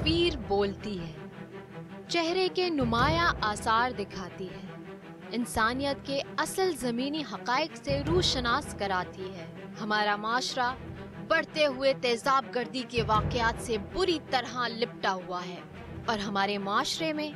तस्वीर बोलती है, चेहरे के नुमाया आसार दिखाती है, इंसानियत के असल ज़मीनी हक़ाइक़ से रूशनास कराती है। हमारा माशरा बढ़ते हुए तेज़ाब गर्दी के वाक़यात से बुरी तरह लिपटा हुआ है और हमारे माशरे में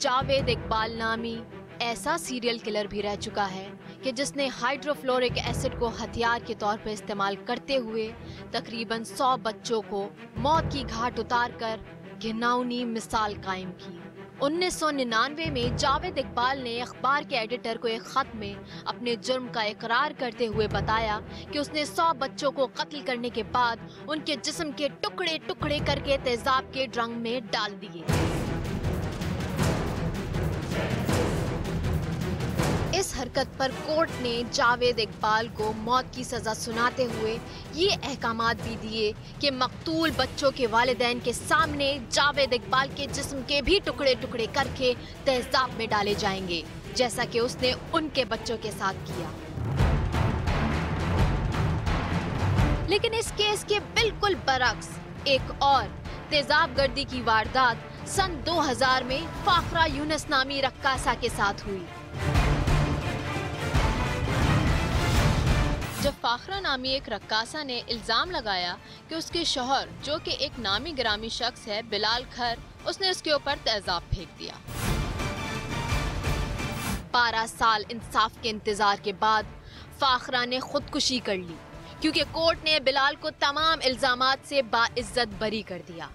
जावेद इकबाल नामी ऐसा सीरियल किलर भी रह चुका है कि जिसने हाइड्रोफ्लोरिक एसिड को हथियार के तौर पर इस्तेमाल करते हुए तकरीबन 100 बच्चों को मौत की घाट उतारकर घिनौनी मिसाल कायम की। 1999 में जावेद इकबाल ने अखबार के एडिटर को एक खत में अपने जुर्म का इकरार करते हुए बताया कि उसने 100 बच्चों को कत्ल करने के बाद उनके जिस्म के टुकड़े टुकड़े करके तेजाब के ड्रम में डाल दिए। इस हरकत पर कोर्ट ने जावेद इकबाल को मौत की सजा सुनाते हुए ये अहकामात भी दिए कि मकतूल बच्चों के वालिदैन के सामने जावेद इकबाल के जिस्म के भी टुकड़े टुकड़े करके तेजाब में डाले जाएंगे, जैसा कि उसने उनके बच्चों के साथ किया। लेकिन इस केस के बिल्कुल बरक्स एक और तेजाब गर्दी की वारदात सन 2000 में फाखरा यूनुस नामी रक्कासा के साथ हुई। जब फाखरा नामी एक रक्कासा ने इल्जाम लगाया कि उसके शौहर, जो कि एक नामी ग्रामी शख्स है, बिलाल खर, उसने उसके ऊपर तेजाब फेंक दिया। 12 साल इंसाफ के इंतजार के बाद फाखरा ने खुदकुशी कर ली, क्योंकि कोर्ट ने बिलाल को तमाम इल्जामात से बाइज्जत बरी कर दिया।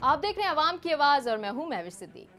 आप देख रहे हैं अवाम की आवाज़ और मैं हूं महविश सिद्दीक।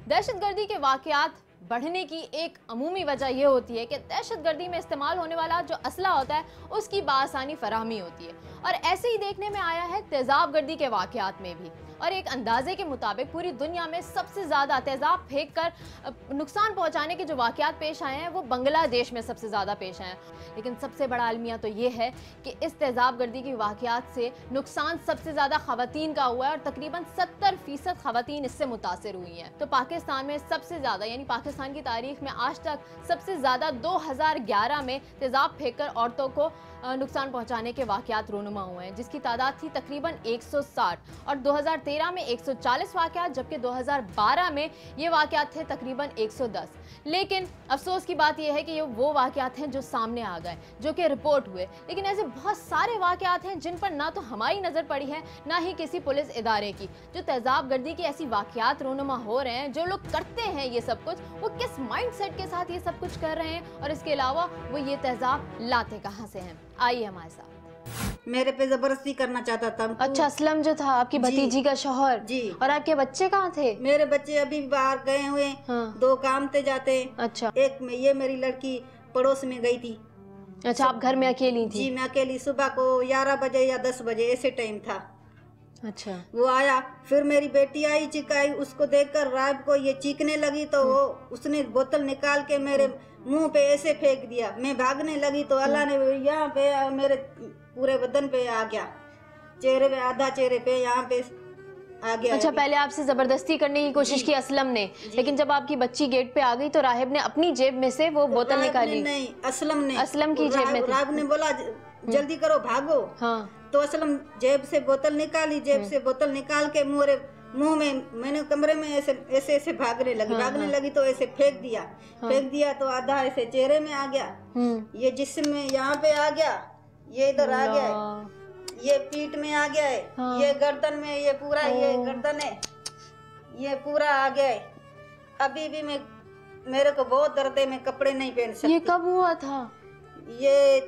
दहशतगर्दी के वाक़यात बढ़ने की एक अमूमी वजह यह होती है कि दहशतगर्दी में इस्तेमाल होने वाला जो असला होता है उसकी बासानी फराहमी होती है, और ऐसे ही देखने में आया है तेज़ाब गर्दी के वाक़यात में भी। और एक अंदाजे के मुताबिक पूरी दुनिया में सबसे ज़्यादा तेज़ाब फेंक कर नुकसान पहुंचाने के जो वाक़यात पेश आए हैं वो बांग्लादेश में सबसे ज़्यादा पेश आए हैं। लेकिन सबसे बड़ा अलमिया तो ये है कि इस तेज़ाब गर्दी की वाक़यात से नुकसान सबसे ज़्यादा ख़वातीन का हुआ है और तकरीबन 70% ख़वातीन इससे मुतासिर हुई हैं। तो पाकिस्तान में सबसे ज़्यादा, यानी पाकिस्तान की तारीख में आज तक सबसे ज़्यादा 2011 में तेज़ाब फेंक कर औरतों को नुकसान पहुंचाने के वाक़यात रूनुमा हुए हैं, जिसकी तादाद थी तकरीबन 160, और 2013 में 140 वाक़यात, जबकि 2012 में ये वाक़यात थे तकरीबन 110। लेकिन अफसोस की बात यह है कि ये वो वाक़यात हैं जो सामने आ गए, जो कि रिपोर्ट हुए। लेकिन ऐसे बहुत सारे वाक़यात हैं जिन पर ना तो हमारी नज़र पड़ी है, ना ही किसी पुलिस इदारे की। जो तेज़ाब गर्दी की ऐसी वाक़यात रूनुमा हो रहे हैं, जो लोग करते हैं ये सब कुछ, वो किस माइंड सेट के साथ ये सब कुछ कर रहे हैं, और इसके अलावा वो ये तेज़ाब लाते कहाँ से हैं। आइए हमारे साथ। मेरे पे जबरदस्ती करना चाहता था। अच्छा, असलम जो था आपकी भतीजी का शौहर जी, और आपके बच्चे कहाँ थे? मेरे बच्चे अभी बाहर गए हुए। हाँ। 2 काम पे जाते हैं। अच्छा। एक में ये मेरी लड़की पड़ोस में गई थी। अच्छा, आप घर में अकेली थी? जी, मैं अकेली। सुबह को 11 बजे या 10 बजे ऐसे टाइम था। अच्छा। वो आया, फिर मेरी बेटी आई, चिकाई, उसको देखकर राब को ये चीखने लगी तो वो उसने बोतल निकाल के मेरे मुंह पे ऐसे फेंक दिया। मैं भागने लगी तो अल्लाह ने यहाँ पे मेरे पूरे बदन पे आ गया, चेहरे पे, आधा चेहरे पे यहाँ पे आ गया। अच्छा, पहले आपसे जबरदस्ती करने की कोशिश की असलम ने, लेकिन जब आपकी बच्ची गेट पे आ गई तो राहिब ने अपनी जेब में से वो बोतल निकाली? नहीं, असलम ने। असलम की जेब में थी। राहिब ने बोला जल्दी करो, भागो। हाँ। तो असलम जेब से बोतल निकाली, जेब से बोतल निकाल के मुंह में, मैंने कमरे में ऐसे ऐसे ऐसे भागने लगी तो ऐसे फेंक दिया तो आधा ऐसे चेहरे में आ गया, ये जिस्म में यहाँ पे आ गया, ये इधर आ गया, ये पीठ में आ गया है, ये गर्दन में, ये पूरा, ये गर्दन है, ये पूरा आ गया है। अभी भी मेरे को बहुत दर्द है, मैं कपड़े नहीं पहन सकती। ये कब हुआ था? ये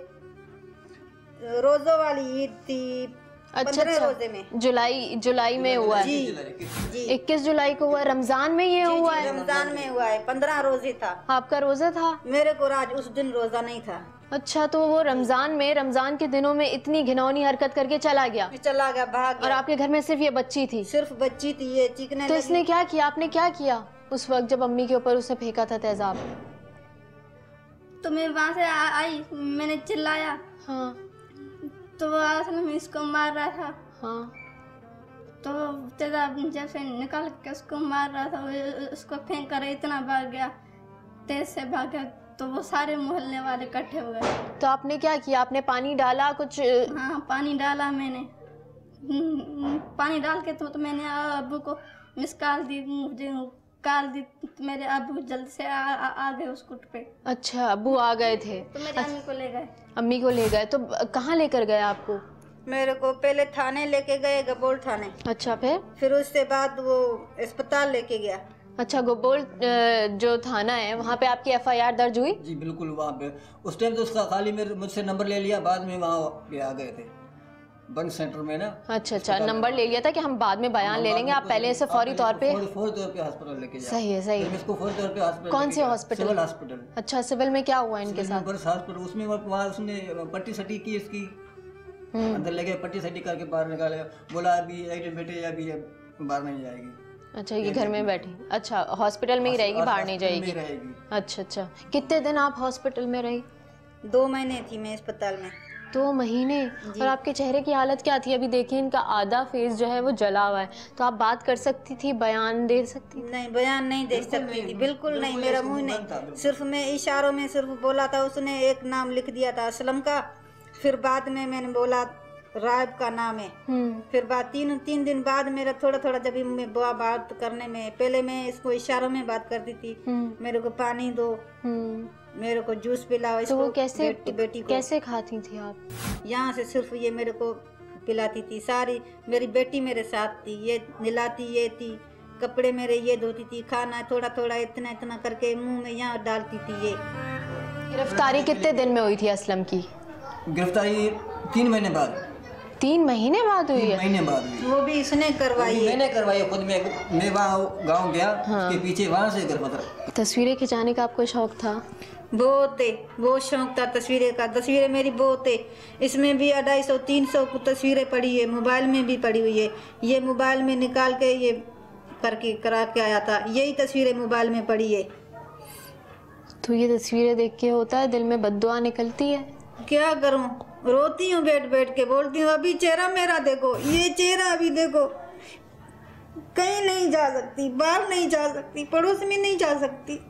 रोज़ों वाली ईद थी। अच्छा, रोजे में जुलाई में हुआ है। जी। 21 जुलाई को हुआ। रमजान में ये हुआ है? रमजान में हुआ है। 15 रोजे था। आपका रोजा था? मेरे को आज उस दिन रोजा नहीं था। अच्छा, तो वो रमजान के दिनों में इतनी घिनौनी हरकत करके चला गया, भाग गया। और आपके घर में सिर्फ ये बच्ची थी? सिर्फ बच्ची थी, ये चीखने तो इसने क्या किया? आपने क्या किया उस वक्त जब अम्मी के ऊपर उसने फेंका था तेजाब? तो मैं वहाँ से आई, मैंने चिल्लाया। हाँ। तो वो इसको मार रहा था। हाँ। तो तेजा जब से निकाल के उसको मार रहा था, उसको फेंक कर इतना भाग गया, तेज से भाग गया, तो वो सारे मोहल्ले वाले इकट्ठे हो गए। तो आपने क्या किया? आपने पानी डाला कुछ? हाँ, पानी डाला मैंने। पानी डाल के तो मैंने अब्बू को मिस कॉल दी, मुझे कॉल दी, तो मेरे अब्बू जल्द से आ गए उस कुट पे। अच्छा, अब्बू आ गए थे तो मेरी अम्मी को ले गए। अम्मी को ले गए। तो कहाँ लेकर गए आपको? मेरे को पहले थाने लेके गए, गबोल थाने। अच्छा, फिर उसके बाद वो अस्पताल लेके गया। अच्छा, गबोल जो थाना है वहाँ पे आपकी FIR दर्ज हुई? जी बिल्कुल, वहाँ पे उस टाइम तो उसका खाली मुझसे नंबर ले लिया, बाद में वहाँ पे आ गए थे बंद सेंटर में ना। अच्छा, नंबर ले लिया था कि हम बाद में बयान ले लेंगे, आप पहले से फौरी तौर पे हॉस्पिटल लेके जाओ। सही है, सही है। इसको फौरी तौर पे हॉस्पिटल। कौन से हॉस्पिटल? Civil hospital. अच्छा, सिविल में क्या हुआ इनके साथ? हॉस्पिटल उसमें वहाँ उसने पट्टी सटी की इसकी, अंदर ले गए, पट्टी सटी करके बाहर निकाले, बोला अभी बेटे अभी बाहर नहीं जाएगी। अच्छा, ये घर में बैठी? अच्छा, हॉस्पिटल में ही रहेगी, बाहर नहीं जाएगी? अच्छा, कितने दिन आप हॉस्पिटल में रही? 2 महीने थी मैं अस्पताल में। 2 महीने? और आपके चेहरे की हालत क्या थी? अभी देखिए इनका आधा फेस जो है वो जला हुआ है। तो आप बात कर सकती थी, बयान दे सकती? नहीं, बयान नहीं दे सकती थी, बिल्कुल नहीं। मेरा मुंह नहीं, सिर्फ मैं इशारों में सिर्फ बोला था। उसने एक नाम लिख दिया था असलम का, फिर बाद में मैंने बोला रायब का नाम है। फिर बाद तीन दिन बाद मेरा थोड़ा जब मैं बात करने में, पहले मैं इसको इशारों में बात करती थी, मेरे को पानी दो, मेरे को जूस पिलाओ। तो वो कैसे बेटी को कैसे खाती थी आप? यहाँ से सिर्फ ये मेरे को पिलाती थी। सारी मेरी बेटी मेरे साथ थी, ये निलाती, ये थी, कपड़े मेरे ये धोती थी, खाना थोड़ा इतना करके मुंह में यहाँ डालती थी। ये गिरफ्तारी कितने दिन में हुई थी असलम की? गिरफ्तारी 3 महीने बाद। 3 महीने बाद हुई है? 3 महीने बाद हुई। वो भी इसने करवाई है। मैंने करवाई खुद। मैं वहाँ गाँव गया, उसके पीछे वहाँ से घर। तस्वीरें खिंचाने का आपको शौक था? बहुत शौक था तस्वीरें का। तस्वीरें मेरी बहुत है, इसमें भी 250-300 तस्वीरें पड़ी है, मोबाइल में भी पड़ी हुई है। ये मोबाइल में निकाल के ये करा के आया था, यही तस्वीरें मोबाइल में पड़ी है। तो ये तस्वीरें देख के होता है दिल में बद्दुआ निकलती है? क्या करूं, रोती हूँ बैठ के, बोलती हूँ अभी चेहरा मेरा देखो, ये चेहरा अभी देखो। कहीं नहीं जा सकती, बाहर नहीं जा सकती, पड़ोस में नहीं जा सकती।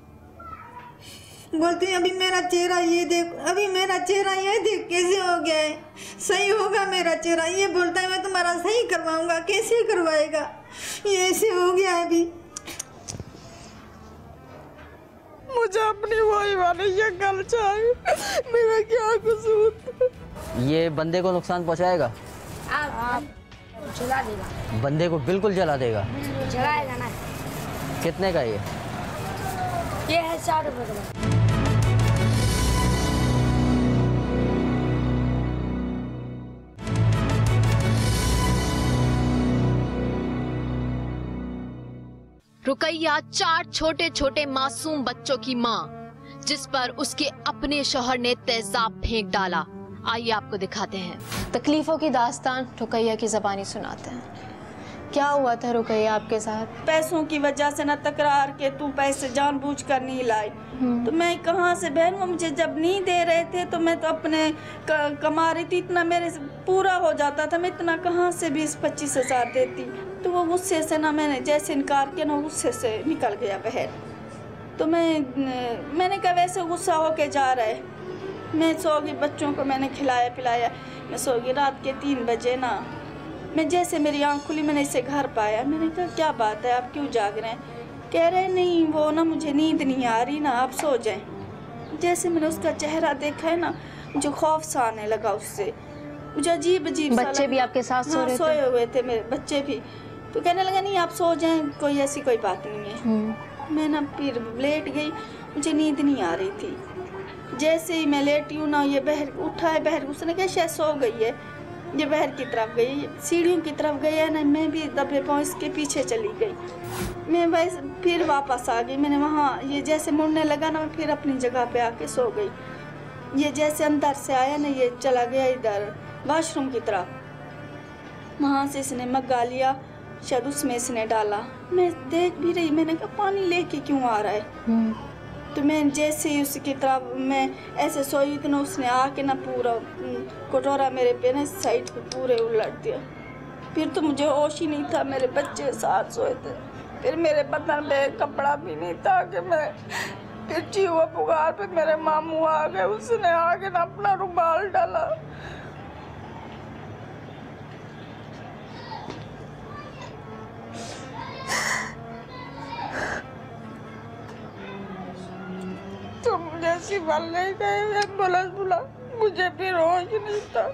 बोलती हूँ अभी मेरा चेहरा ये देख, अभी मेरा चेहरा ये देख कैसे हो गया है, सही होगा मेरा चेहरा। ये बोलता है मैं तुम्हारा सही करवाऊंगा, कैसे करवाएगा, ये ऐसे हो गया है अभी। मुझे अपनी वही वाली शक्ल चाहिए, मेरा क्या कसूर? ये बंदे को नुकसान पहुंचाएगा? जला देगा। बंदे को बिल्कुल जला देगा? जलाएगा ना। कितने का ये है 60 रुपए का। रुकैया 4 छोटे छोटे मासूम बच्चों की माँ, जिस पर उसके अपने शौहर ने तेजाब फेंक डाला। आइए आपको दिखाते हैं। तकलीफों की दास्तान रुकैया की ज़बानी सुनाते हैं। क्या हुआ था रुकैया आपके साथ? पैसों की वजह से ना तकरार के तू पैसे जानबूझ कर नहीं लाई, तो मैं कहाँ से, बहन वो मुझे जब नहीं दे रहे थे तो मैं तो अपने कमा रही थी, इतना मेरे पूरा हो जाता था, मैं इतना कहाँ से 20-25 हज़ार देती। तो वो गुस्से से ना, मैंने जैसे इनकार किया ना, गुस्से से निकल गया बहन। तो मैंने कहा वैसे गुस्सा होके जा रहा है। मैं सो गई, बच्चों को मैंने खिलाया पिलाया, मैं सो गई। रात के 3 बजे ना, मैं जैसे मेरी आँख खुली, मैंने इसे घर पाया। मैंने कहा क्या बात है, आप क्यों जाग रहे हैं? कह रहे नहीं वो ना मुझे नींद नहीं आ रही ना, आप सो जाएं। जैसे मैंने उसका चेहरा देखा है ना, मुझे खौफ सा आने लगा उससे, मुझे अजीब बच्चे भी आपके साथ सो रहे थे? सोए हुए थे मेरे बच्चे भी। तो कहने लगा नहीं आप सो जाएं, कोई ऐसी कोई बात नहीं है। मैं ना फिर लेट गई, मुझे नींद नहीं आ रही थी। जैसे ही मैं लेटी हूँ ना, ये बहर उठा है, बहर उसने कहा शायद सो गई है, ये बहर की तरफ गई, सीढ़ियों की तरफ गई है ना। मैं भी दबे पाँव इसके पीछे चली गई। मैं वैसे फिर वापस आ गई। मैंने वहाँ ये जैसे मुड़ने लगा ना, मैं फिर अपनी जगह पे आके सो गई। ये जैसे अंदर से आया ना, ये चला गया इधर वॉशरूम की तरफ, वहाँ से इसने मग्गा लिया, शायद उसमें इसने डाला। मैं देख भी रही, मैंने कहा पानी लेके क्यों आ रहा है। तो मैं जैसे ही उसकी तरफ मैं ऐसे सोई, इतना उसने आके ना पूरा कटोरा मेरे पे ना साइड पे पूरे उलट दिया। फिर तो मुझे होश ही नहीं था, मेरे बच्चे साथ सोए थे। फिर मेरे बदन में कपड़ा भी नहीं था कि मैं फिर चीवा पुकार पे मेरे मामू आ गए, उसने आके ना अपना रुमाल डाला। तो मुझे सिवाल नहीं गए, एम्बुलेंस बुला, मुझे फिर होश नहीं था।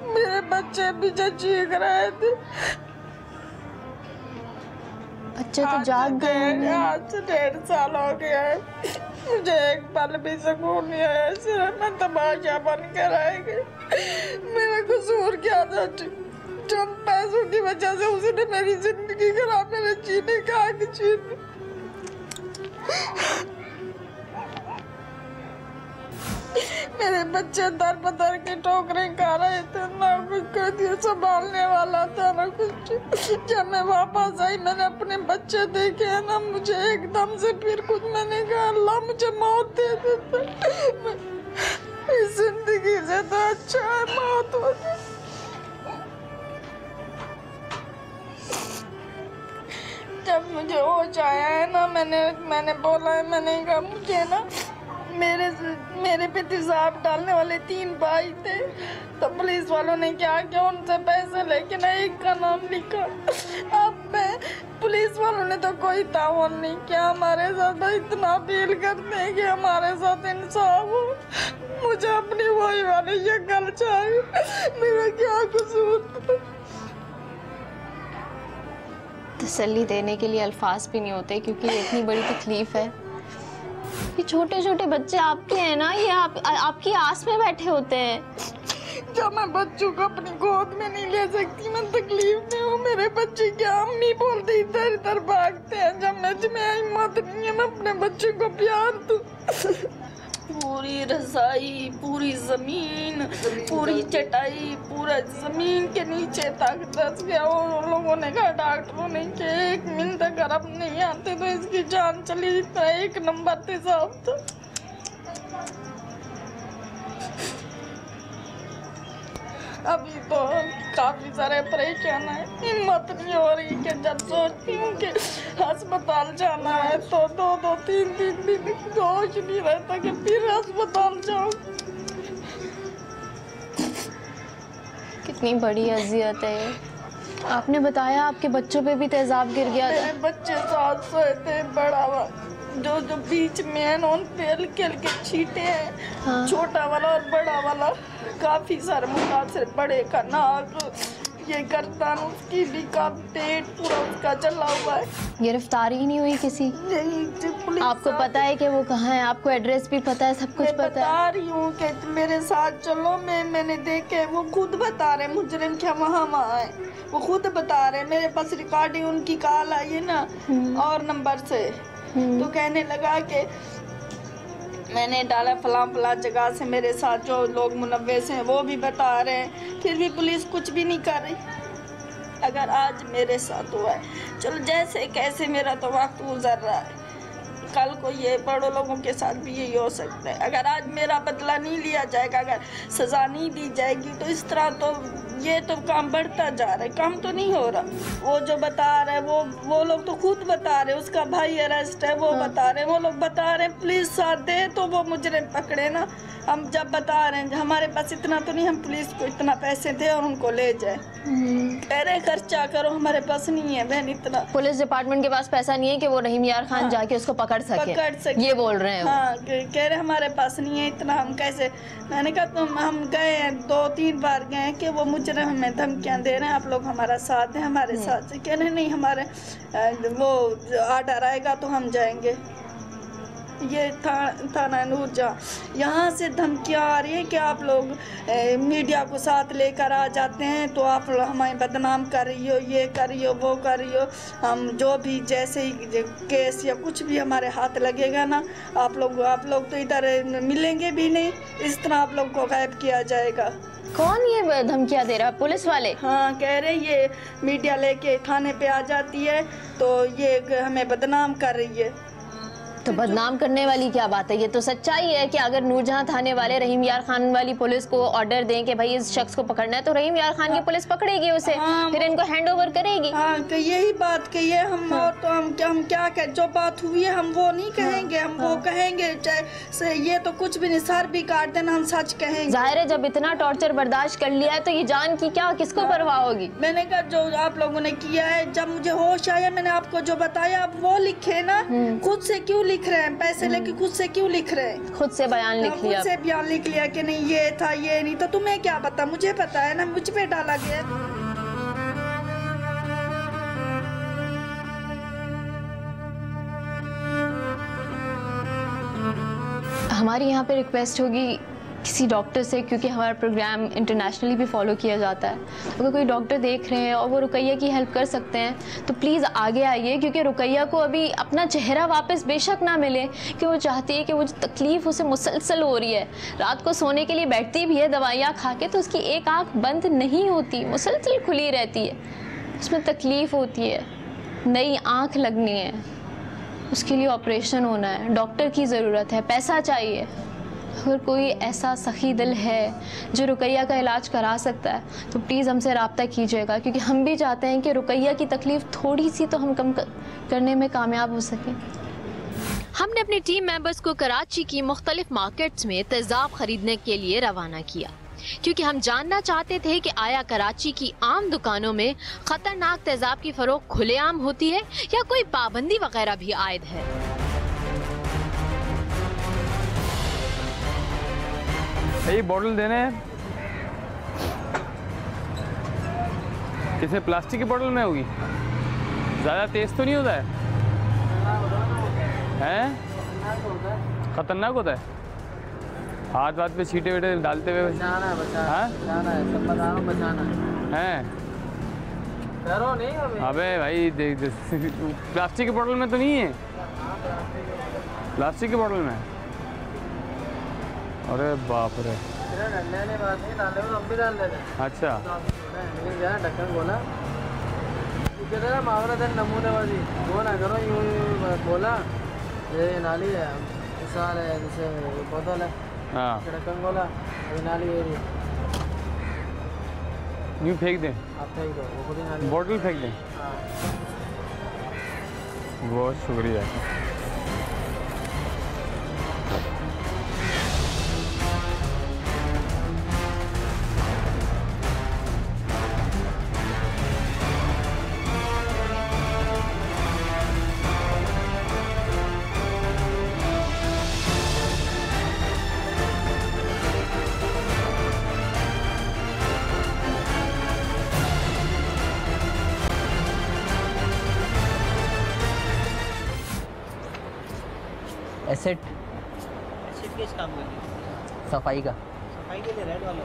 मेरे बच्चे भी चीख रहे थे। बच्चे तो जाग गए। आज से 1.5 साल हो गया है, मुझे एक पल भी सुकून नहीं आया, सिर्फ मैं तमाशा बन कर रह गई। मेरा कसूर क्या था? चंद पैसों की वजह से उसने मेरी जिंदगी खराब, मेरे जीने का हक छीन। मेरे बच्चे दर बदर के ठोकरें खा रहे थे, ना कुछ संभालने वाला था ना कुछ। जब मैं वापस आई मैंने अपने बच्चे देखे हैं ना, मुझे एकदम से फिर कुछ, मैंने कहा अल्लाह मुझे मौत दे देता, इस जिंदगी से तो अच्छा है मौत हो जाए। जब मुझे होश आया है ना, मैंने बोला है, मैंने कहा मुझे ना मेरे पे तेजाब डालने वाले 3 भाई थे, तो पुलिस वालों ने क्या किया, उनसे पैसे लेके ना एक का नाम लिखा। अब मैं पुलिस वालों ने तो कोई ताउन नहीं किया हमारे साथ, इतना अपील करते हैं कि हमारे साथ इंसाफ हो। मुझे अपनी वही वाली शक्ल चाहिए, मेरा क्या कसूर? तसल्ली देने के लिए अल्फाज भी नहीं होते, क्योंकि ये इतनी बड़ी तकलीफ है। ये छोटे छोटे बच्चे आपके हैं ना, ये आपकी आस में बैठे होते हैं। जब मैं बच्चों को अपनी गोद में नहीं ले सकती, मैं तकलीफ में हूँ। मेरे बच्चे क्या अम्मी बोलते इधर इधर भागते हैं, जब मैं हिम्मत नहीं है मैं अपने बच्चे को प्यार दूँ। पूरी रज़ाई, पूरी ज़मीन, पूरी चटाई, पूरा ज़मीन के नीचे तक धंस गया। और लोगों ने कहा, डॉक्टरों ने कि 1 मिनट अगर अब नहीं आते तो इसकी जान चली। इतना 1 नंबर तेजाब था। अभी तो काफ़ी सारे परेशान है, हिम्मत नहीं हो रही कि जब सोचती हूँ कि अस्पताल जाना है तो 2-2, 3-3 दिन होश नहीं रहता कि फिर अस्पताल जाऊँ। कितनी बड़ी अजियत है ये। आपने बताया आपके बच्चों पे भी तेजाब गिर गया था। मेरे बच्चे साथ सोए थे, बड़ा वाला जो बीच में है ना, उन पे हल्के छींटे हैं। हाँ। छोटा वाला और बड़ा वाला काफी सारे मुतासिर, बड़े का नाक, ये गर्दन, उसकी भी का पेट पूरा उसका जला हुआ है। गिरफ्तारी ही नहीं हुई किसी? नहीं। आपको पता है कि वो कहाँ है? आपको एड्रेस भी पता है, सब कुछ पता है? बता रही हूँ कि तुम मेरे साथ चलो, मैंने देखे, वो खुद बता रहे मुजरिम क्या वहाँ है, वो खुद बता रहे। मेरे पास रिकॉर्डिंग उनकी कॉल आई है ना और नंबर से, तो कहने लगा कि मैंने डाला फलां जगह से, मेरे साथ जो लोग मुनव्वस हैं वो भी बता रहे हैं, फिर भी पुलिस कुछ भी नहीं कर रही। अगर आज मेरे साथ हुआ है, चलो जैसे कैसे मेरा तो वक्त गुजर रहा है, कल को ये बड़ों लोगों के साथ भी यही हो सकता है। अगर आज मेरा बदला नहीं लिया जाएगा, अगर सज़ा नहीं दी जाएगी, तो इस तरह तो ये तो काम बढ़ता जा रहा है, काम तो नहीं हो रहा। वो जो बता रहे वो लोग तो खुद बता रहे, उसका भाई अरेस्ट है, वो बता रहे, वो लोग बता रहे पुलिस साथ दे तो वो मुजरिम पकड़े ना। हम जब बता रहे हैं हमारे पास इतना तो नहीं, हम पुलिस को इतना पैसे दे और उनको ले जाए, कह रहे खर्चा करो, हमारे पास नहीं है बहन इतना। पुलिस डिपार्टमेंट के पास पैसा नहीं है कि वो रहीम यार खान जाके उसको पकड़ सके, ये बोल रहे हैं। हाँ, कह रहे हमारे पास नहीं है इतना, हम कैसे। मैंने कहा तुम, हम गए 2-3 बार गए कि वो मुजरिम हमें धमकियाँ दे रहे हैं, आप लोग हमारा साथ हैं, हमारे साथ से। कह रहे नहीं, हमारे वो आर्डर आएगा तो हम जाएंगे। ये थाना नूरजहाँ, यहाँ से धमकियाँ आ रही है कि आप लोग मीडिया को साथ लेकर आ जाते हैं तो आप हमें बदनाम कर रही हो, ये कर रही हो, वो कर रही हो। हम जो भी जैसे ही केस या कुछ भी हमारे हाथ लगेगा ना, आप लोग तो इधर मिलेंगे भी नहीं, इस तरह आप लोग को गायब किया जाएगा। कौन ये धमकियाँ दे रहा है? पुलिस वाले? हाँ, कह रहे ये मीडिया लेके थाने पे आ जाती है तो ये हमें बदनाम कर रही है। तो बदनाम करने वाली क्या बात है? ये तो सच्चाई है कि अगर नूरजहां थाने वाले रहीम यार खान वाली पुलिस को ऑर्डर दें कि भाई इस शख्स को पकड़ना है, तो रहीम यार खान की पुलिस पकड़ेगी उसे, फिर इनको हैंड ओवर करेगी। हाँ, कि यही बात कहिए हम। और तो हम क्या कह, जो बात हुई है हम वो नहीं कहेंगे, हम वो कहेंगे। ये तो कुछ भी नहीं, सर भी काट देना, हम सच कहेंगे। जाहिर है जब इतना टॉर्चर बर्दाश्त कर लिया है तो ये जान की क्या किसको परवाह होगी। मैंने कहा जो आप लोगों ने किया है, जब मुझे होश आया मैंने आपको जो बताया, आप वो लिखे ना। खुद से क्यों लिख रहे हैं? पैसे लेके खुद से क्यों लिख रहे हैं? खुद से बयान लिख लिया, खुद से बयान लिख लिया कि नहीं ये था ये नहीं। तो तुम्हें क्या पता? मुझे पता है ना, मुझ पे डाला गया। हमारी यहाँ पे रिक्वेस्ट होगी किसी डॉक्टर से, क्योंकि हमारा प्रोग्राम इंटरनेशनली भी फॉलो किया जाता है। अगर कोई डॉक्टर देख रहे हैं और वो रुकैया की हेल्प कर सकते हैं तो प्लीज़ आगे आइए, क्योंकि रुकैया को अभी अपना चेहरा वापस बेशक ना मिले, कि वो चाहती है कि वो जो तकलीफ़ उसे मुसलसल हो रही है, रात को सोने के लिए बैठती भी है दवाइयाँ खा के, तो उसकी एक आँख बंद नहीं होती, मुसलसल खुली रहती है, उसमें तकलीफ़ होती है, नई आँख लगनी है, उसके लिए ऑपरेशन होना है, डॉक्टर की ज़रूरत है, पैसा चाहिए। अगर कोई ऐसा सखी दिल है जो रुकैया का इलाज करा सकता है तो प्लीज़ हमसे रब्ता कीजिएगा, क्योंकि हम भी चाहते हैं कि रुकैया की तकलीफ़ थोड़ी सी तो हम कम करने में कामयाब हो सकें। हमने अपनी टीम मेंबर्स को कराची की मुख्तलिफ मार्केट्स में तेज़ाब खरीदने के लिए रवाना किया, क्योंकि हम जानना चाहते थे कि आया कराची की आम दुकानों में खतरनाक तेज़ाब की फरोख्त खुलेआम होती है या कोई पाबंदी वगैरह भी आयद है। ये बोतल देने हैं, किसमें प्लास्टिक की बोतल में होगी? ज़्यादा तेज़ तो नहीं होता है? हैं? खतरनाक होता है? हाथ वाथ पे छींटे वीटे डालते हुए बचाना है, बचाना है, सब बता रहा हूँ, बचाना है। डरो नहीं हमें। अबे भाई देख, प्लास्टिक की बोतल में तो नहीं है? प्लास्टिक की बोतल में? अरे बाप रे। बात नहीं डाले, हम भी डाल देते। अच्छा, ढक्कन बोला मावरा दिन नमूने वाली वो ना करो, यूँ बोला ये नाली है, विशाल है, जैसे बोतल है, हाँ ढक्कन बोला नाली है, यूँ फेंक दें? आप फेंक दो, वो खुद ही नाली बोतल फेंक दें? हाँ। बहुत शुक्रिया। एसिड किस काम के लिए? सफाई का। सफाई के लिए रेड वाला।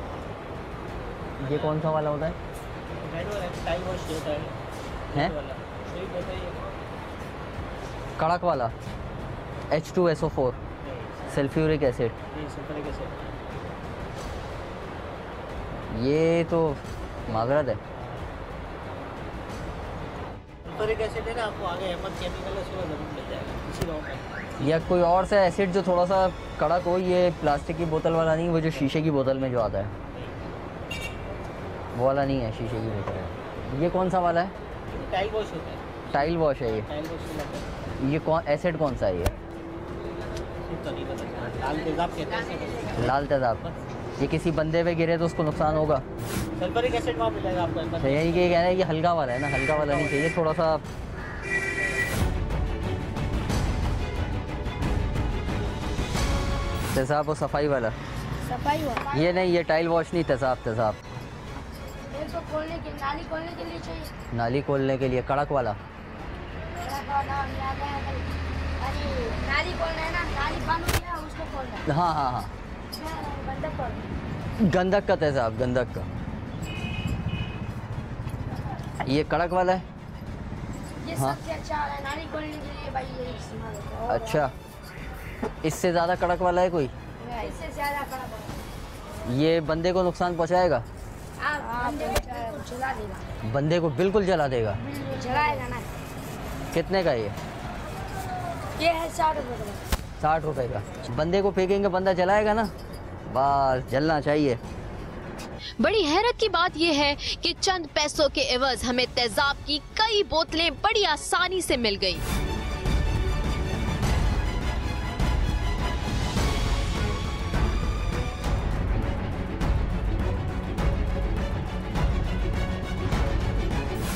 ये कौन सा वाला होता है? रेड वाला टाइल वॉश होता है। हैं? सही बताइए। कड़क वाला H2SO4 sulphuric acid. Sulphuric acid. ये तो मागरत है। सल्फ्यूरिक एसिड है ना, आपको आगे अहमद केमिकल है, उसको जरूर मिल जाएगा इसी गाँव में। या कोई और सा एसिड जो थोड़ा सा कड़क हो, ये प्लास्टिक की बोतल वाला नहीं, वो जो शीशे की बोतल में जो आता है वो वाला नहीं है, शीशे की बोतल है। ये कौन सा वाला है? टाइल वॉश होता है। टाइल वॉश है ये? टाइल वॉश होता है। ये कौन एसिड कौन सा है ये? तो नहीं पता। लाल तेजाब कहते हैं। लाल तेजाब। ये किसी बंदे पे गिरे तो उसको नुकसान होगा? सल्फ्यूरिक एसिड वहाँ मिलेगा आपको। तो यही कह रहे हैं कि हल्का वाला है ना, हल्का वाला नहीं चाहिए, थोड़ा सा तेजाब और सफाई वाला। सफाई वाला ये नहीं, ये टाइल वॉश नहीं, तेजाब। तेजाब इसको खोलने के, नाली खोलने के लिए चाहिए। नाली खोलने के लिए कड़क वाला। नाली खोलना है ना, नाली बंद हो गया उसको खोलना है। हाँ हाँ हाँ, गंदक खोलना। गंदक का तेजाब, गंदक का। ये कड़क वाला है। ये हाँ। सबसे अच्छा है नाली खोलने के लिए भाई, ये इस्तेमाल होता है। अच्छा, इससे ज़्यादा कड़क वाला है कोई? इससे ज़्यादा कड़क। ये बंदे को नुकसान पहुंचाएगा? बंदे को जला देगा। बंदे को बिल्कुल जला देगा? जलाएगा ना। कितने का ये? ये है 60 रुपए का। 60 रुपए का। बंदे को फेंकेंगे, बंदा जलाएगा ना, बस जलना चाहिए। बड़ी हैरत की बात यह है कि चंद पैसों के एवज हमें तेजाब की कई बोतलें बड़ी आसानी से मिल गई।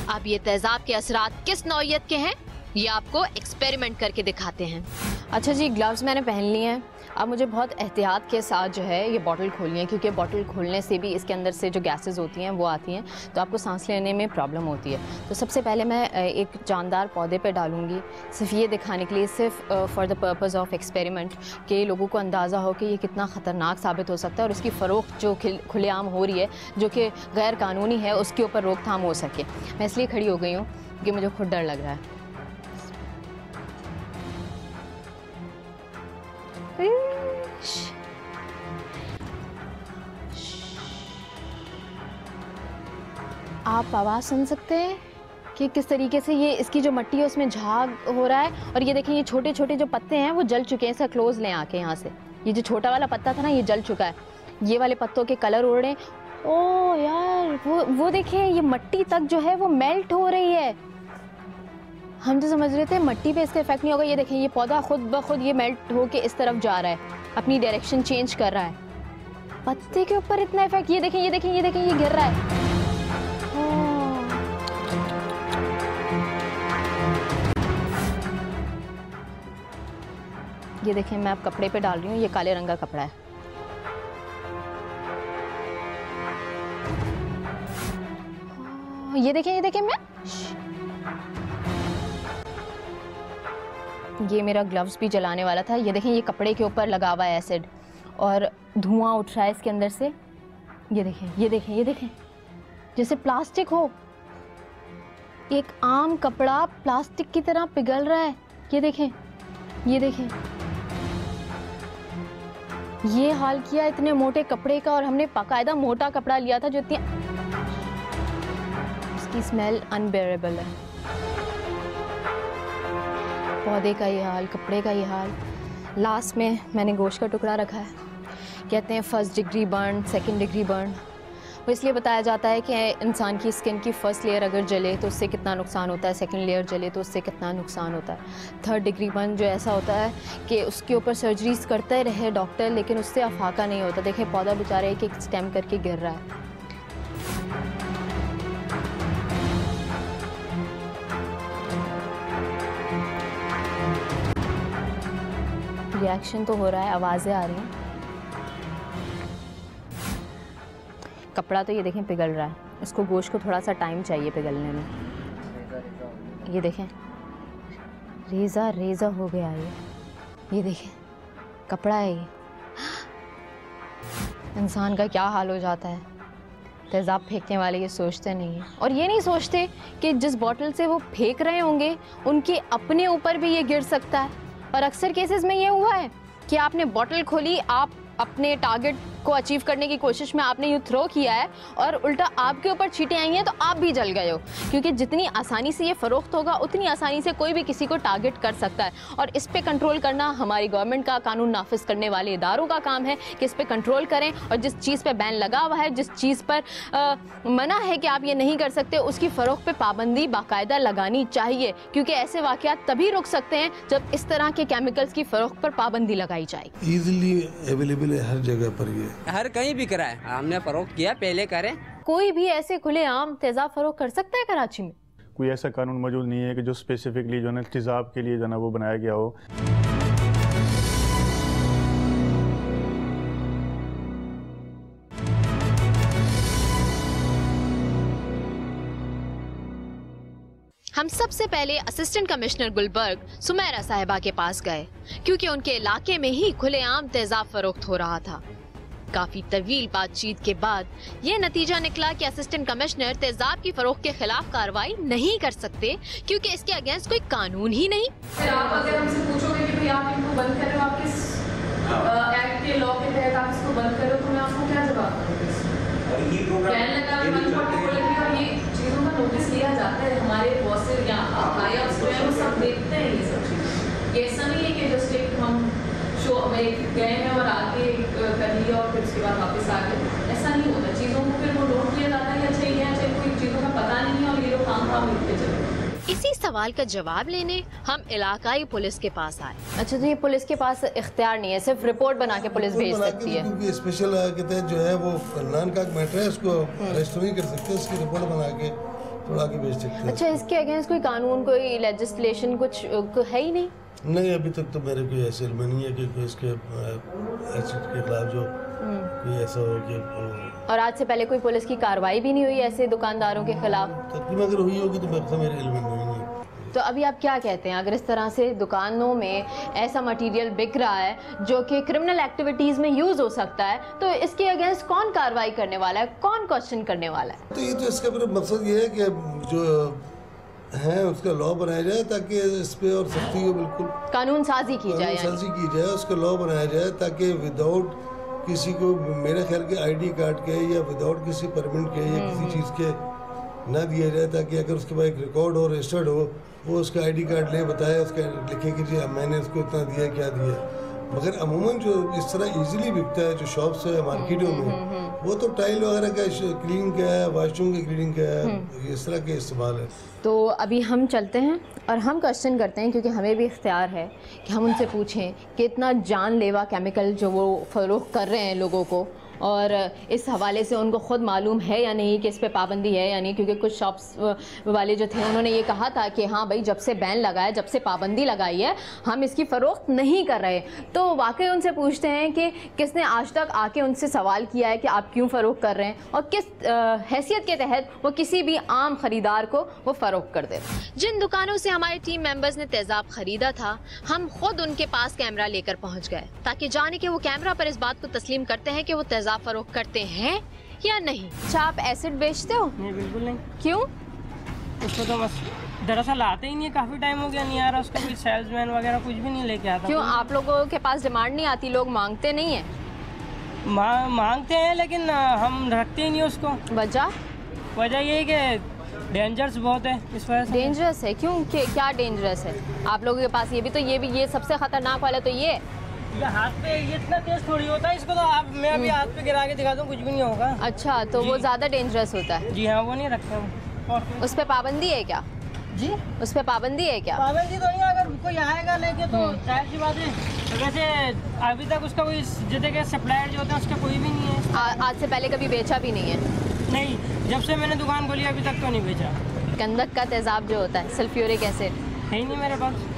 अब ये तेजाब के असरात किस नौइयत के हैं, ये आपको एक्सपेरिमेंट करके दिखाते हैं। अच्छा जी, ग्लव्स मैंने पहन लिए हैं। अब मुझे बहुत एहतियात के साथ जो है ये बॉटल खोलनी है, क्योंकि बॉटल खोलने से भी इसके अंदर से जो गैसेस होती हैं वो आती हैं, तो आपको सांस लेने में प्रॉब्लम होती है। तो सबसे पहले मैं एक जानदार पौधे पे डालूंगी, सिर्फ ये दिखाने के लिए, सिर्फ for the purpose of experiment, कि लोगों को अंदाज़ा हो कि ये कितना ख़तरनाक साबित हो सकता है और इसकी फ़रोख्त जो खुलेआम हो रही है, जो कि गैर कानूनी है, उसके ऊपर रोकथाम हो सके। मैं इसलिए खड़ी हो गई हूँ कि मुझे खुद डर लग रहा है। आप आवाज़ सुन सकते हैं कि किस तरीके से ये इसकी जो मिट्टी है उसमें झाग हो रहा है। और ये देखें, ये छोटे छोटे जो पत्ते हैं वो जल चुके हैं। इसका क्लोज लें आके यहाँ से, ये जो छोटा वाला पत्ता था ना, ये जल चुका है। ये वाले पत्तों के कलर उड़ रहे हैं। ओह यार, वो देखें, ये मिट्टी तक जो है वो मेल्ट हो रही है। हम तो समझ रहे थे मिट्टी पे इसका इफेक्ट नहीं होगा। ये देखें, ये पौधा खुद ब खुद ये मेल्ट होके इस तरफ जा रहा है, अपनी डायरेक्शन चेंज कर रहा है। पत्ते के ऊपर इतना इफेक्ट, ये देखें, ये देखें, ये देखें, ये गिर रहा है। ये देखें, मैं अब कपड़े पे डाल रही हूँ, ये काले रंग का कपड़ा है। ये देखें, ये देखें, ये मेरा ग्लव्स भी जलाने वाला था। ये देखें, ये कपड़े के ऊपर लगा हुआ है एसिड और धुआं उठ रहा है इसके अंदर से। ये देखें, ये देखें, ये देखें, जैसे प्लास्टिक हो। एक आम कपड़ा प्लास्टिक की तरह पिघल रहा है। ये देखें, ये देखें, ये हाल किया इतने मोटे कपड़े का। और हमने बाकायदा मोटा कपड़ा लिया था जो इतनी, इसकी स्मेल अनबेरेबल है। पौधे का ये हाल, कपड़े का ये हाल। लास्ट में मैंने गोश्त का टुकड़ा रखा है। कहते हैं 1st degree burn, 2nd degree burn. वो इसलिए बताया जाता है कि इंसान की स्किन की फर्स्ट लेयर अगर जले तो उससे कितना नुकसान होता है, 2nd लेयर जले तो उससे कितना नुकसान होता है। 3rd डिग्री बर्न जो ऐसा होता है कि उसके ऊपर सर्जरीज करते रहे डॉक्टर, लेकिन उससे अफाका नहीं होता। देखें, पौधा बेचारा एक एक स्टेम करके गिर रहा है। रिएक्शन तो हो रहा है, आवाज़ें आ रही हैं। कपड़ा तो ये देखें पिघल रहा है, इसको गोश्त को थोड़ा सा टाइम चाहिए पिघलने में। ये देखें, रेज़ा रेज़ा हो गया ये देखें, कपड़ा है ये। इंसान का क्या हाल हो जाता है। तेज़ाब फेंकने वाले ये सोचते नहीं हैं, और ये नहीं सोचते कि जिस बॉटल से वो फेंक रहे होंगे उनके अपने ऊपर भी ये गिर सकता है। और अक्सर केसेस में ये हुआ है कि आपने बॉटल खोली, आप अपने टारगेट को अचीव करने की कोशिश में आपने यूँ थ्रो किया है और उल्टा आपके ऊपर छींटें आई हैं तो आप भी जल गए हो। क्योंकि जितनी आसानी से ये फ़रोख्त होगा उतनी आसानी से कोई भी किसी को टारगेट कर सकता है। और इस पे कंट्रोल करना हमारी गवर्नमेंट का, कानून नाफिज करने वाले इदारों का काम है कि इस पे कंट्रोल करें। और जिस चीज़ पे बैन लगा हुआ है, जिस चीज़ पर मना है कि आप ये नहीं कर सकते, उसकी फ़रोख्त पे पाबंदी बाकायदा लगानी चाहिए। क्योंकि ऐसे वाक़यात तभी रुक सकते हैं जब इस तरह के केमिकल्स की फ़रोख्त पर पाबंदी लगाई जाए। ईजिली अवेलेबल है हर जगह पर, ये हर कहीं बिक रहा है। हमने फरोख्त किया, पहले करें। कोई भी ऐसे खुलेआम तेज़ाब फरोख्त कर सकता है कराची में? कोई ऐसा कानून मौजूद नहीं है कि जो स्पेसिफिकली जो है ना तेज़ाब के लिए जो है ना वो बनाया गया हो। हम सबसे पहले असिस्टेंट कमिश्नर गुलबर्ग सुमेरा साहिबा के पास गए, क्योंकि उनके इलाके में ही खुलेआम तेज़ाब फरोख्त हो रहा था। काफी तवील बातचीत के बाद ये नतीजा निकला कि असिस्टेंट कमिश्नर तेजाब की फरोख्त के खिलाफ कार्रवाई नहीं कर सकते, क्योंकि इसके अगेंस्ट कोई कानून ही नहीं। आप अगर हमसे पूछोगे कि भाई आप इनको बंद कर रहे हो, आप किस एक्ट के लॉ के तहत आप इसको बंद कर रहे हो, तो मैं आपको क्या जवाब दूंगी? बैन लगा और ये चीजों का नोटिस लिया जाता है। हमारे बॉसेस या हाई हाउस में वो सब देखते हैं ये सब चीज़। ये ऐसा नहीं आप वापस आ गए, ऐसा नहीं होता। चीज़ों को फिर वो नोट किया जाता है कि अच्छा ये अच्छा कोई चीज़ों का पता नहीं है और ये लोग काम लिखते चले। इसी सवाल का जवाब लेने हम इलाकाई पुलिस के पास आए। अच्छा, तो ये पुलिस के पास इख्तियार नहीं है, सिर्फ रिपोर्ट बना के पुलिस भेज सकती है। क्योंकि स्पेशल के तहत जो है वो फरमान का मैटर है, उसको अरेस्ट नहीं कर सकते, उसकी रिपोर्ट बना के थोड़ा आगे भेज सकते हैं। अच्छा, इसके अगेंस्ट कोई कानून, कोई लेजिस्लेशन कुछ है ही नहीं? नहीं, अभी तक तो मेरे कोई ऐसे इल्म नहीं है कि कोई इसके एसिड के खिलाफ जो कोई ऐसा हो कि। और आज से पहले कोई पुलिस की कार्रवाई भी नहीं हुई ऐसे दुकानदारों के खिलाफ? तकरीबन अगर हुई होगी तो मेरे इल्म में नहीं है। तो अभी आप क्या कहते हैं, अगर इस तरह से दुकानों में ऐसा मटेरियल बिक रहा है जो कि क्रिमिनल एक्टिविटीज़ में यूज़ हो सकता है, तो इसके अगेंस्ट कौन कार्रवाई करने वाला है, कौन क्वेश्चन करने वाला है? तो ये तो इसका फिर मकसद ये है कि जो है उसका लॉ बनाया जाए ताकि इस पे और सख्ती हो, बिल्कुल कानून साजी की जाए, उसका लॉ बनाया जाए ताकि विदाउट किसी को, मेरे ख्याल के आईडी कार्ड के या विदाउट किसी परमिट के या किसी चीज़ के ना दिया जाए, ताकि अगर उसके पास एक रिकॉर्ड हो, रजिस्टर्ड हो, वो उसका आईडी कार्ड ले बताए, उसका लिखे कि जी मैंने इसको इतना दिया, क्या दिया। मगर अमूमन जो इस तरह इजीली बिकता है जो शॉप्स है मार्केटों में, वो तो टाइल वगैरह का क्लीनिंग का है, वाशरूम की क्लीनिंग का है, इस तरह के इस्तेमाल है। तो अभी हम चलते हैं और हम क्वेश्चन करते हैं, क्योंकि हमें भी इख्तियार है कि हम उनसे पूछें कि इतना जानलेवा केमिकल जो वो फ़रोख्त कर रहे हैं लोगों को, और इस हवाले से उनको ख़ुद मालूम है या नहीं कि इस पे पाबंदी है या नहीं। क्योंकि कुछ शॉप्स वाले जो थे उन्होंने ये कहा था कि हाँ भाई, जब से बैन लगा है, जब से पाबंदी लगाई है, हम इसकी फ़रोख्त नहीं कर रहे। तो वाकई उनसे पूछते हैं कि किसने आज तक आके उनसे सवाल किया है कि आप क्यों फ़रोख्त कर रहे हैं, और किस हैसियत के तहत वो किसी भी आम ख़रीदार को वो फ़रोख्त कर दे। जिन दुकानों से हमारे टीम मेंबर्स ने तेजाब खरीदा था, हम खुद उनके पास कैमरा लेकर पहुंच गए ताकि जाने कि वो कैमरा पर इस बात को तस्लीम करते हैं कि वो तेजाब फरोख्त करते हैं या नहीं। अच्छा, आप एसिड बेचते हो? नहीं, बिल्कुल नहीं। क्यों? उसको तो बस दरअसल आते ही नहीं, काफ़ी टाइम हो गया नहीं आ रहा उसका, कोई सेल्समैन वगैरह कुछ भी नहीं लेके आता। क्यों, आप लोगों के पास डिमांड नहीं आती, लोग मांगते नहीं है? मांगते हैं लेकिन हम रखते ही नहीं उसको। वजह यही कि डेंजरस बहुत है, इस वजह से। डेंजरस है? क्यों, क्या डेंजरस है आप लोगों के पास? ये सबसे खतरनाक वाला तो ये हाथ पे, ये इतना तेज थोड़ी होता है इसको, तो आप मैं अभी हाथ पे गिरा के दिखा दूं, कुछ भी नहीं होगा। अच्छा, तो वो ज़्यादा डेंजरस होता है? जी हाँ, वो नहीं रखते हम। उस पे पाबंदी है क्या? जी, उस पे पाबंदी है क्या? पाबंदी तो नहीं, अगर कोई आएगा लेके तो जाहिर सी बात है। वैसे अभी तक उसका कोई जैसे कि सप्लायर जो होता है उसका कोई भी नहीं है। आज से पहले कभी बेचा भी नहीं है? नहीं, जब से मैंने दुकान खोली अभी तक तो नहीं बेचा। गंधक का तेजाब जो होता है, सल्फ्यूरिक एसिड, है ही नहीं मेरे पास।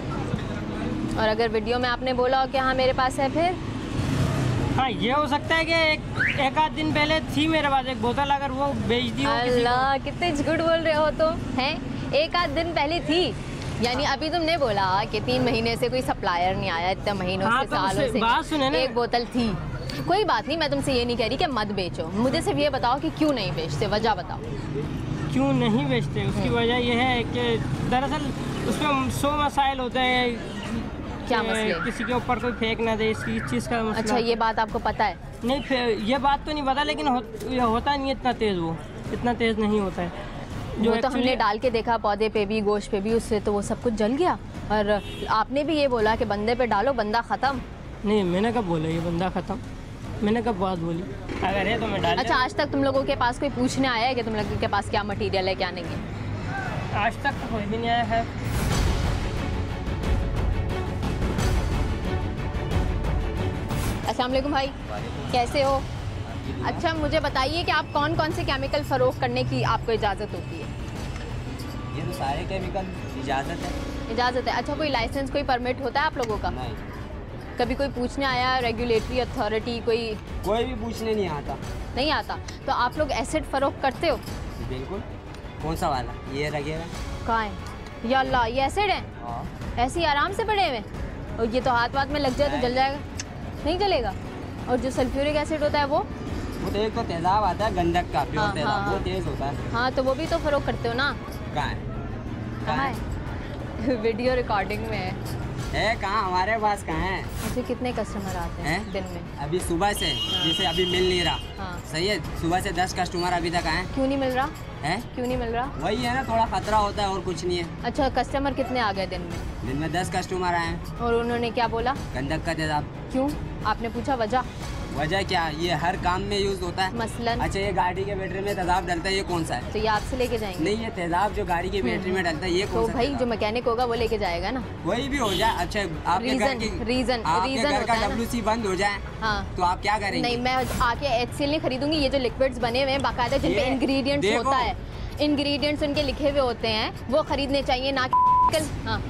और अगर वीडियो में आपने बोला हो कि हाँ मेरे पास है, फिर? हाँ, ये हो सकता है कि एक आध दिन पहले थी मेरे पास एक बोतल, अगर वो बेच दी हो किसी को। अल्लाह, कितने झूठ बोल रहे हो तुम, हैं? एक आध दिन पहले थी, यानी अभी तुमने बोला कि 3 महीने से कोई सप्लायर नहीं आया, इतने महीनों से, सालों से बात सुने ना, एक बोतल थी। कोई बात नहीं, मैं तुमसे ये नहीं कह रही कि मत बेचो, मुझे सिर्फ ये बताओ कि क्यों नहीं बेचते, वजह बताओ। क्यों नहीं बेचते, उसकी वजह यह है कि दरअसल उसमें 100 मसाइल होते हैं। क्या मसले? किसी के ऊपर कोई फेंक ना दे, इसकी चीज़ का मसला। अच्छा, ये बात आपको पता है? नहीं, ये बात तो नहीं पता, लेकिन होता नहीं इतना तेज़, वो इतना तेज़ नहीं होता है। जो तो हमने डाल के देखा पौधे पे भी, गोश्त पे भी, उससे तो वो सब कुछ जल गया। और आपने भी ये बोला कि बंदे पे डालो, बंदा ख़त्म। नहीं, मैंने कब बोला ये बंदा ख़त्म? मैंने कब बात बोली? अगर है तो मैं डाल। अच्छा, आज तक तुम लोगों के पास कोई पूछने आया है कि तुम लोगों के पास क्या मटीरियल है, क्या नहीं है? आज तक तो कोई भी नहीं आया है। अस्सलाम वालेकुम भाई, कैसे हो? अच्छा, मुझे बताइए कि आप कौन कौन से केमिकल फ़रोख्त करने की आपको इजाज़त होती है? ये तो सारे केमिकल इजाज़त है। इजाज़त है? अच्छा, कोई लाइसेंस, कोई परमिट होता है आप लोगों का? नहीं। कभी कोई पूछने आया, रेगुलेटरी अथॉरिटी कोई भी पूछने नहीं आता। नहीं आता? तो आप लोग एसिड फ़रोख्त करते हो? बिल्कुल। कौन सा वाला? ये रखिएगा। कहाँ है? या अल्लाह, ये एसिड है? ऐसे ही आराम से पड़े हुए? और ये तो हाथ वाथ में लग जाए तो जल जाएगा? नहीं जलेगा? और जो सल्फ्यूरिक एसिड होता है वो तो एक तो तेजाब आता है गंधक का, प्योर तेजाब, वो तेज होता है। हाँ, तो वो भी तो फ़रोख्त करते हो ना? कहाँ है? वीडियो रिकॉर्डिंग में है। कहाँ? हमारे पास कहाँ है? अच्छा, कितने कस्टमर आते हैं दिन में? अभी सुबह से, जैसे अभी मिल नहीं रहा। सही है, सुबह से 10 कस्टमर अभी तक आए। क्यों नहीं मिल रहा है? क्यों नहीं मिल रहा? वही है ना, थोड़ा खतरा होता है और कुछ नहीं है। अच्छा, कस्टमर कितने आ गए दिन में? दिन में 10 कस्टमर आए। और उन्होंने क्या बोला? गंधक का तेजाब। क्यों? आपने पूछा वजह? वजह क्या? ये हर काम में यूज होता है। मसलन अच्छा, ये गाड़ी के बैटरी में तेजाब डलता है, ये कौन सा है? तो ये आपसे लेके जाएंगे? नहीं, ये तेजाब जो गाड़ी की बैटरी में डलता है ये कौन तो सा? भाई जो मैकेनिक होगा वो लेके जाएगा ना। वही भी हो जाए। अच्छा, आपके घर की रीजन घर का WC बंद हो जाए तो आप क्या करेंगे? नहीं, मैं आके HCL नहीं खरीदूंगी। ये जो लिक्विड्स बने हुए हैं बाकायदा जिन पे इंग्रेडिएंट्स होता है, इंग्रेडिएंट्स उनके लिखे हुए होते हैं, वो खरीदने चाहिए ना। हाँ,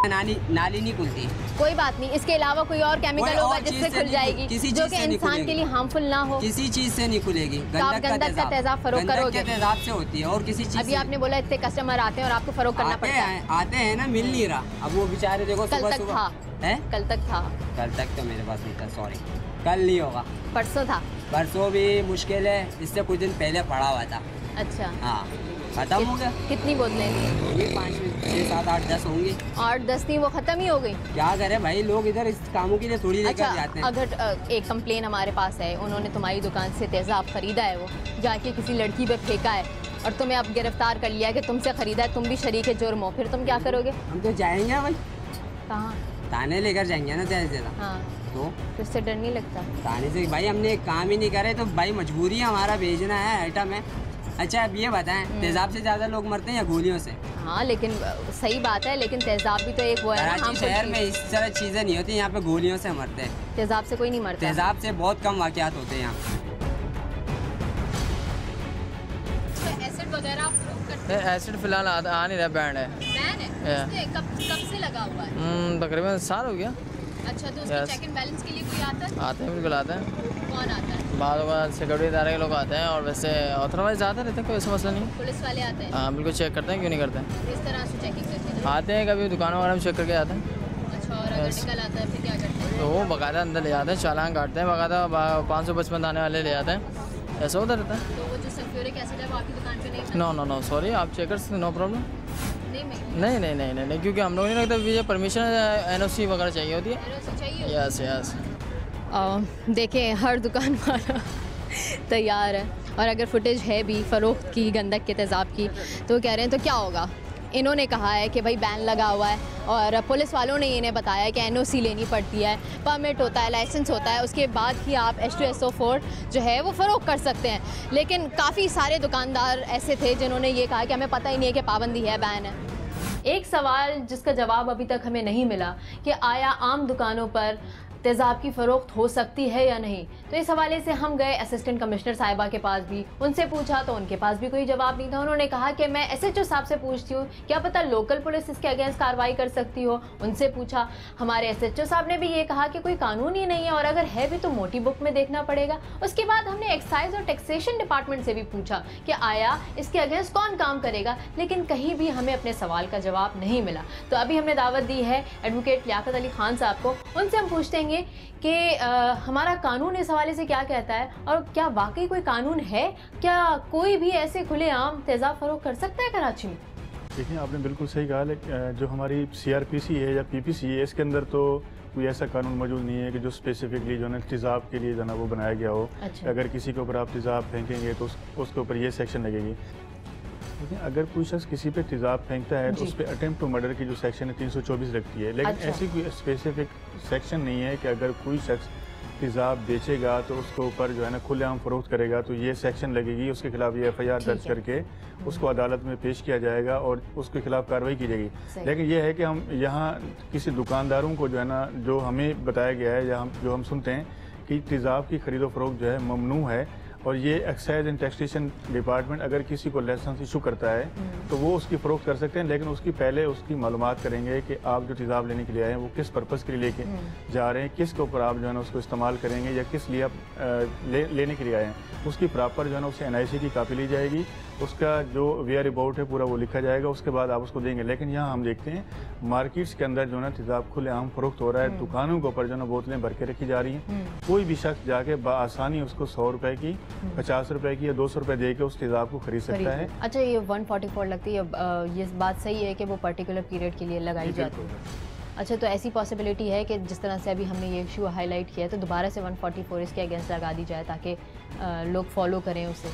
नाली नहीं खुलती। कोई बात नहीं, इसके अलावा कोई और केमिकल होगा जिससे खुल जाएगी, जो कि इंसान के लिए हार्मफुल ना हो। किसी चीज से नहीं खुलेगी। गंदक का तेजाब फरोख्त करोगे? तेजाब से होती है और किसी चीज। अभी आपने बोला इतने कस्टमर आते हैं और आपको फरोख्त करना पड़ता है। आते हैं ना, मिल नहीं रहा। अब वो बेचारे देखो कल तक था। कल तक तो मेरे पास नहीं था, सॉरी। कल नहीं होगा, परसों था। परसों भी मुश्किल है, इससे कुछ दिन पहले पड़ा हुआ था। अच्छा, हाँ, खत्म हो गया। कितनी बोतलें? 5, 6, 7, 8, 10 होंगी। 8-10 नहीं, वो खत्म ही हो गई। क्या करें भाई, लोग इधर इस कामों के लिए थोड़ी लेकर जाते हैं। अगर एक कंप्लेन हमारे पास है, उन्होंने तुम्हारी दुकान से तेजाब खरीदा है, वो जाके किसी लड़की पे फेंका है और तुम्हें अब गिरफ्तार कर लिया है कि तुमसे खरीदा है, तुम भी शरीक जुर्म हो, फिर तुम क्या करोगे? हम तो जाएंगे भाई। कहाँ? थाने लेकर जाएंगे ना ज़्यादा। हाँ, तो उससे डर नहीं लगता? थाने से भाई हमने एक काम ही नहीं करे तो भाई मजबूरी है, हमारा भेजना है, आइटम है। अच्छा, अब ये बताएं, तेजाब से ज़्यादा लोग मरते हैं या गोलियों से? हाँ, लेकिन सही बात है, लेकिन तेजाब भी तो एक वो है ना। कराची शहर में इस तरह चीज़ें नहीं होती, यहाँ पे गोलियों से मरते हैं। तेजाब से कोई नहीं मरता? तेजाब से बहुत कम वाक़यात होते हैं यहाँ। एसिड वगैरह एसिड फिलहाल आ नहीं रहा, बैंड है। बैन है? कब से लगा हुआ है? तकरीबन साल हो गया। अच्छा, तो उसके चेक एंड बैलेंस के लिए कोई आता है? आते हैं, बिल्कुल आते हैं। कौन आता है? बाद सिक्योरिटी इदारे के लोग आते हैं और वैसे ऑथराइज आते रहते हैं, कोई ऐसा मसला नहीं। पुलिस वाले आते हैं? हाँ, बिल्कुल चेक करते हैं, क्यों नहीं करते हैं। इस तरह से चेकिंग करते हैं? आते हैं, कभी दुकानों वगैरह में चेक करके आते हैं। अच्छा, और अगर निकल आता है फिर क्या करते हैं? तो वो बाकायदा अंदर ले जाते हैं, चालान काटते हैं, बाकायदा 555 दाने वाले ले जाते हैं, ऐसा होता रहता है। तो वो जो सल्फ्यूरिक एसिड है वो आपकी दुकान पे नहीं? नो सॉरी, आप चेक कर सकते, नो प्रॉब्लम। नहीं, क्योंकि हम लोग नहीं लगता, मुझे परमिशन NOC वगैरह चाहिए होती है। यस। देखें, हर दुकान वाला तैयार है, और अगर फुटेज है भी फ़रोख्त की, गंदक के तेज़ाब की, तो कह रहे हैं तो क्या होगा। इन्होंने कहा है कि भाई बैन लगा हुआ है, और पुलिस वालों ने इन्हें बताया कि NOC लेनी पड़ती है, परमिट होता है, लाइसेंस होता है, उसके बाद ही आप H2SO4 जो है वो फ़रोख्त कर सकते हैं। लेकिन काफ़ी सारे दुकानदार ऐसे थे जिन्होंने ये कहा कि हमें पता ही नहीं है कि पाबंदी है, बैन है। एक सवाल जिसका जवाब अभी तक हमें नहीं मिला कि आया आम दुकानों पर तेज़ाब की फ़रोख्त हो सकती है या नहीं। तो इस हवाले से हम गए असिस्टेंट कमिश्नर साहिबा के पास भी, उनसे पूछा तो उनके पास भी कोई जवाब नहीं था। उन्होंने कहा कि मैं SHO साहब से पूछती हूँ, क्या पता लोकल पुलिस इसके अगेंस्ट कार्रवाई कर सकती हो। उनसे पूछा, हमारे SHO साहब ने भी ये कहा कि कोई कानून ही नहीं है, और अगर है भी तो मोटी बुक में देखना पड़ेगा। उसके बाद हमने एक्साइज और टैक्सेशन डिपार्टमेंट से भी पूछा कि आया इसके अगेंस्ट कौन काम करेगा, लेकिन कहीं भी हमें अपने सवाल का जवाब नहीं मिला। तो अभी हमने दावत दी है एडवोकेट लियाकत अली खान साहब को, उनसे हम पूछेंगे कि हमारा कानून इस हवाले से क्या कहता है, और क्या वाकई कोई कानून है, क्या कोई भी ऐसे खुलेआम तेज़ाब फरोख्त कर सकता है कराची में। देखिए, आपने बिल्कुल सही कहा, लेकिन जो हमारी CRPC है या PPC है, इसके अंदर तो कोई ऐसा कानून मौजूद नहीं है कि जो स्पेसिफिकली जो है तेज़ाब के लिए जो है वो बनाया गया हो। अच्छा। अगर किसी के ऊपर आप तेज़ाब फेंकेंगे तो उसके ऊपर ये सेक्शन लगेगी। लेकिन अगर कोई शख्स किसी पे तेज़ाब फेंकता है तो उस पर अटेम्प्ट टू मर्डर की जो सेक्शन है 324 लगती है, लेकिन अच्छा। ऐसी कोई स्पेसिफिक सेक्शन नहीं है कि अगर कोई शख्स तेज़ाब बेचेगा तो उसके ऊपर जो है ना खुलेआम फरोख्त करेगा तो ये सेक्शन लगेगी, उसके खिलाफ ये FIR दर्ज करके उसको अदालत में पेश किया जाएगा और उसके खिलाफ कार्रवाई की जाएगी। लेकिन यह है कि हम यहाँ किसी दुकानदारों को जो है ना, जो हमें बताया गया है या जो हम सुनते हैं कि तेज़ाब की खरीदो फरोख्त जो है ममनू है, और ये एक्साइज एंड टैक्सेशन डिपार्टमेंट अगर किसी को लाइसेंस इशू करता है तो वो उसकी फ़रोख्त कर सकते हैं, लेकिन उसकी पहले उसकी मालूमात करेंगे कि आप जो तेज़ाब लेने के लिए आए हैं वो किस पर्पज़ के लिए लेके जा रहे हैं, किस के ऊपर आप जो है ना उसको इस्तेमाल करेंगे या किस लिए आप लेने के लिए आए हैं। उसकी प्रॉपर जो है ना उससे NIC की कापी ली जाएगी, उसका जो वेयर अबाउट है पूरा वो लिखा जाएगा, उसके बाद आप उसको देंगे। लेकिन यहाँ हम देखते हैं मार्केट्स के अंदर जो है ना तेज़ाब खुलेआम फरोख्त हो रहा है, दुकानों के ऊपर जो है ना बोतलें भर के रखी जा रही हैं। कोई भी शख्स जाके बआसानी उसको 100 रुपए की, 50 रुपए की या 200 रुपए दे के उस तेज़ाब को खरीद सकता है। अच्छा, ये 144 लगती है, ये बात सही है कि वो पर्टिकुलर पीरियड के लिए लगाई जाती है। अच्छा, तो ऐसी पॉसिबिलिटी है कि जिस तरह से अभी हमने ये इशू हाईलाइट किया है तो दोबारा से 144 इसके अगेंस्ट लगा दी जाए ताकि लोग फॉलो करें उसे।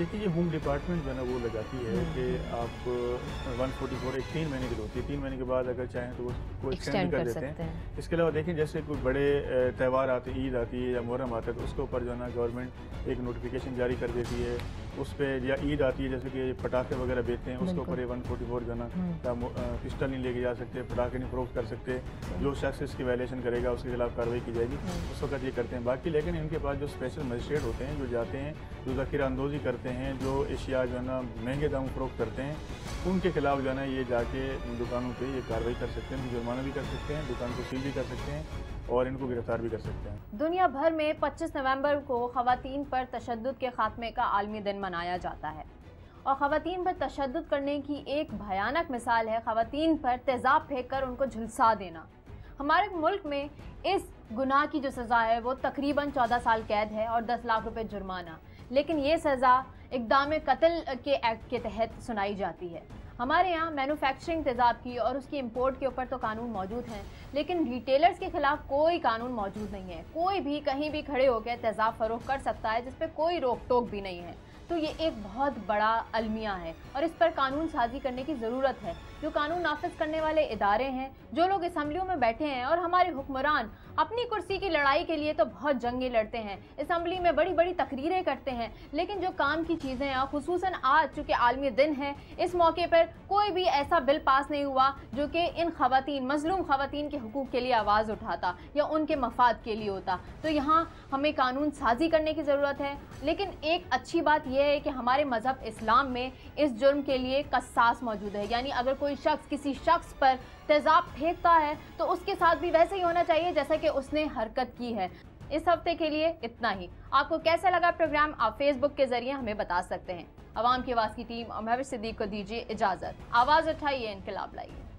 देखिए ये होम डिपार्टमेंट जो है ना वो लगाती है कि आप 144 एक 3 महीने की होती है, 3 महीने के बाद अगर चाहें तो उसको एक्सटेंड कर देते हैं। इसके अलावा देखें जैसे कोई बड़े त्यौहार आते हैं, ईद आती है या मुहर्रम आता है, तो उसके ऊपर जो है ना गवर्नमेंट एक नोटिफिकेशन जारी कर देती है उस पर, या ईद आती है जैसे कि पटाखे वगैरह बेचते हैं उसके ऊपर ये 144 जो है ना पिस्टल नहीं लेके जा सकते, पटाखे नहीं फरोख्त कर सकते, जो शख्स इसकी वायलेशन करेगा उसके खिलाफ कार्रवाई की जाएगी, उस वक्त ये करते हैं। बाकी लेकिन इनके पास जो स्पेशल मजिस्ट्रेट होते हैं जो जाते हैं, जो ज़ख़ीरा अंदोज़ी करते हैं, जो एशिया जो है ना महंगे दाम फरोख्त करते हैं, उनके खिलाफ जो है ना ये जाके दुकानों पे ये कार्रवाई कर सकते हैं, जुर्माना भी कर सकते हैं, दुकान को सील भी कर सकते हैं और इनको गिरफ्तार भी कर सकते हैं। दुनिया भर में 25 नवंबर को ख़वातीन पर तशद्दुद के खात्मे का आलमी दिन मनाया जाता है और ख़वातीन पर तशद्दुद करने की एक भयानक मिसाल है ख़वातीन पर तेज़ाब फेंक कर उनको झुलसा देना। हमारे मुल्क में इस गुनाह की जो सज़ा है वो तकरीबन 14 साल कैद है और 10 लाख रुपए जुर्माना, लेकिन ये सज़ा इक़दाम कत्ल के एक्ट के तहत सुनाई जाती है। हमारे यहाँ मैन्युफैक्चरिंग तेज़ाब की और उसकी इंपोर्ट के ऊपर तो कानून मौजूद हैं, लेकिन रिटेलर्स के खिलाफ कोई कानून मौजूद नहीं है। कोई भी कहीं भी खड़े होकर तेज़ाब फरोख्त कर सकता है जिस पर कोई रोक टोक भी नहीं है। तो ये एक बहुत बड़ा अलमिया है और इस पर कानून साजी करने की ज़रूरत है। जो कानून नाफिज करने वाले इदारे हैं, जो लोग असम्बलियों में बैठे हैं और हमारे हुक्मरान अपनी कुर्सी की लड़ाई के लिए तो बहुत जंगें लड़ते हैं, असम्बली में बड़ी बड़ी तकरीरें करते हैं, लेकिन जो काम की चीज़ें हैं, खुसूसन आज चूँकि आलमी दिन है, इस मौके पर कोई भी ऐसा बिल पास नहीं हुआ जो कि इन ख़वातीन, मज़लूम ख़वातीन के हुकूक के लिए आवाज़ उठाता या उनके मफाद के लिए होता। तो यहाँ हमें कानून साजी करने की ज़रूरत है। लेकिन एक अच्छी बात यह है कि हमारे मज़हब इस्लाम में इस जुर्म के लिए कसास मौजूद है, यानी अगर कोई शख्स किसी शख्स पर तेज़ाब फेंकता है तो उसके साथ भी वैसे ही होना चाहिए जैसा कि उसने हरकत की है। इस हफ्ते के लिए इतना ही। आपको कैसा लगा प्रोग्राम आप फेसबुक के जरिए हमें बता सकते हैं। अवाम की आवाज़ की टीम और महविश सिद्दीक को दीजिए इजाज़त। आवाज़ उठाइए, इनकलाब लाइए।